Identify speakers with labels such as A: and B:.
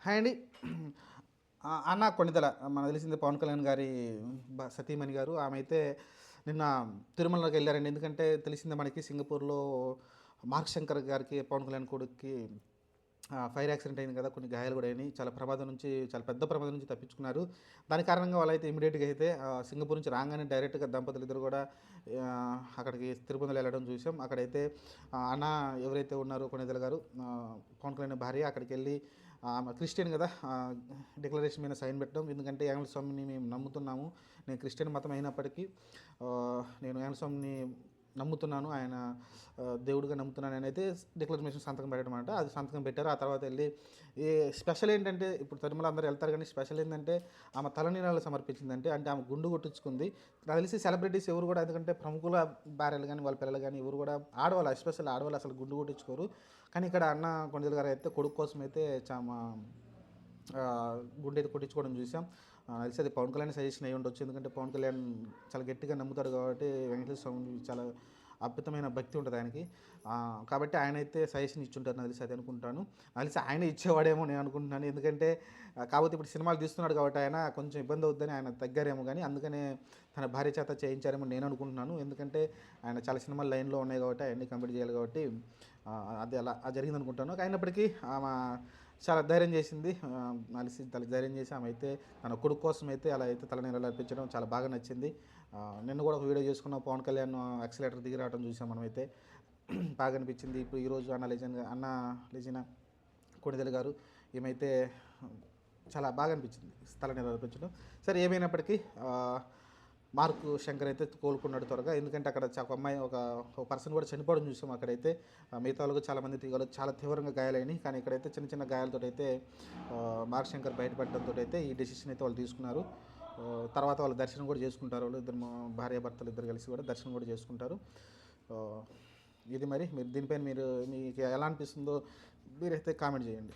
A: Hi అండి. అన్న కొణిదెల మనకు తెలిసిందే పవన్ కళ్యాణ్ గారి సతీమణి గారు. ఆమె అయితే నిన్న తిరుమలకి వెళ్ళారండి. ఎందుకంటే తెలిసిందే మనకి సింగపూర్‌లో మార్క్ శంకర్ గారికి పవన్ కళ్యాణ్ కొడుక్కి ఫైర్ యాక్సిడెంట్ అయింది కదా! కొన్ని గాయాలు కూడా అయినాయి. చాలా పెద్ద ప్రమాదం నుంచి తప్పించుకున్నారు. దాని కారణంగా వాళ్ళైతే ఇమ్మీడియేట్‌గా అయితే సింగపూర్ నుంచి రాంగానే డైరెక్ట్‌గా దంపతులిద్దరూ కూడా అక్కడికి తిరుపతిలో వెళ్ళడం చూసాం. అక్కడైతే అన్న ఎవరైతే ఉన్నారో కొణిదెల గారు పవన్ కళ్యాణ్ భార్య అక్కడికెళ్ళి ఆమె క్రిస్టియన్ కదా! డిక్లరేషన్ మీద సైన్ పెట్టడం. ఎందుకంటే యేంగళ స్వామిని మేము నమ్ముతున్నాము. నేను క్రిస్టియన్ మతం అయినప్పటికీ నేను యేంగళ స్వామిని నమ్ముతున్నాను. ఆయన దేవుడిగా నమ్ముతున్నాను అని అయితే డిక్లరేషన్ సంతకం పెట్టడం అనమాట. అది సంతకం పెట్టారు. ఆ తర్వాత వెళ్ళి ఏ స్పెషల్ ఏంటంటే ఇప్పుడు తిరుమల అందరూ వెళ్తారు కానీ స్పెషల్ ఏంటంటే ఆమె తలనీలాలు సమర్పించిందంటే అంటే ఆమె గుండు కొట్టించుకుంది. నాకు తెలిసి సెలబ్రిటీస్ ఎవరు కూడా ఎందుకంటే ప్రముఖుల భార్యలు కానీ వాళ్ళ పిల్లలు కానీ ఎవరు కూడా ఆడవాళ్ళు ఎస్పెషల్ ఆడవాళ్ళు అసలు గుండు కొట్టించుకోరు. కానీ ఇక్కడ అన్న కొణిదెల గారు అయితే కొడుకు కోసం అయితే గుండె అయితే కొట్టించుకోవడం చూసాం. తెలిసి అది పవన్ కళ్యాణ్ సజెషన్ అయ్యి ఉండొచ్చు. ఎందుకంటే పవన్ కళ్యాణ్ చాలా గట్టిగా నమ్ముతాడు కాబట్టి వెంకటేశ్వర స్వామి చాలా అద్భుతమైన భక్తి ఉంటుంది ఆయనకి. కాబట్టి ఆయన అయితే సజెషన్ ఇచ్చుంటారు నాకు తెలిసి అది అనుకుంటాను. నాకు తెలిసి ఆయన ఇచ్చేవాడేమో నేను అనుకుంటున్నాను. ఎందుకంటే కాకపోతే ఇప్పుడు సినిమాలు తీస్తున్నాడు కాబట్టి ఆయన కొంచెం ఇబ్బంది అవుద్దని ఆయన తగ్గారేమో కానీ అందుకనే తన భార్య చేత చేయించారేమో నేను అనుకుంటున్నాను. ఎందుకంటే ఆయన చాలా సినిమాలు లైన్లో ఉన్నాయి కాబట్టి అవన్నీ కంప్లీట్ చేయాలి కాబట్టి అది అలా జరిగింది అనుకుంటాను. అయినప్పటికీ ఆమె చాలా ధైర్యం చేసింది. అలిసి తనకి ధైర్యం చేసి ఆమె అయితే తన కొడుకు కోసం అయితే అలా అయితే తలనీలాలు అర్పించడం చాలా బాగా నచ్చింది. నిన్న కూడా ఒక వీడియో చేసుకున్నాం. పవన్ కళ్యాణ్ యాక్సిలేటర్ దిగి రావడం చూసాం మనమైతే. బాగా అనిపించింది. ఇప్పుడు ఈరోజు అన్న లెజెండ్ కొణిదెల గారు ఏమైతే చాలా బాగా అనిపించింది తలనీలాలు అర్పించడం. సరే ఏమైనప్పటికీ మార్క్ శంకర్ అయితే కోలుకున్నాడు త్వరగా. ఎందుకంటే అక్కడ ఒక అమ్మాయి ఒక పర్సన్ కూడా చనిపోవడం చూసాం అక్కడైతే. మిగతా వాళ్ళకు చాలామంది చాలా తీవ్రంగా గాయాలైనాయి. కానీ ఇక్కడైతే చిన్న చిన్న గాయాలతో అయితే మార్క్ శంకర్ బయటపడడంతో అయితే ఈ డెసిషన్ అయితే వాళ్ళు తీసుకున్నారు. తర్వాత వాళ్ళు దర్శనం కూడా చేసుకుంటారు. వాళ్ళు ఇద్దరు భార్యాభర్తలు ఇద్దరు కలిసి కూడా దర్శనం కూడా చేసుకుంటారు. ఇది మరి మీరు దీనిపైన మీకు ఎలా అనిపిస్తుందో మీరైతే కామెంట్ చేయండి.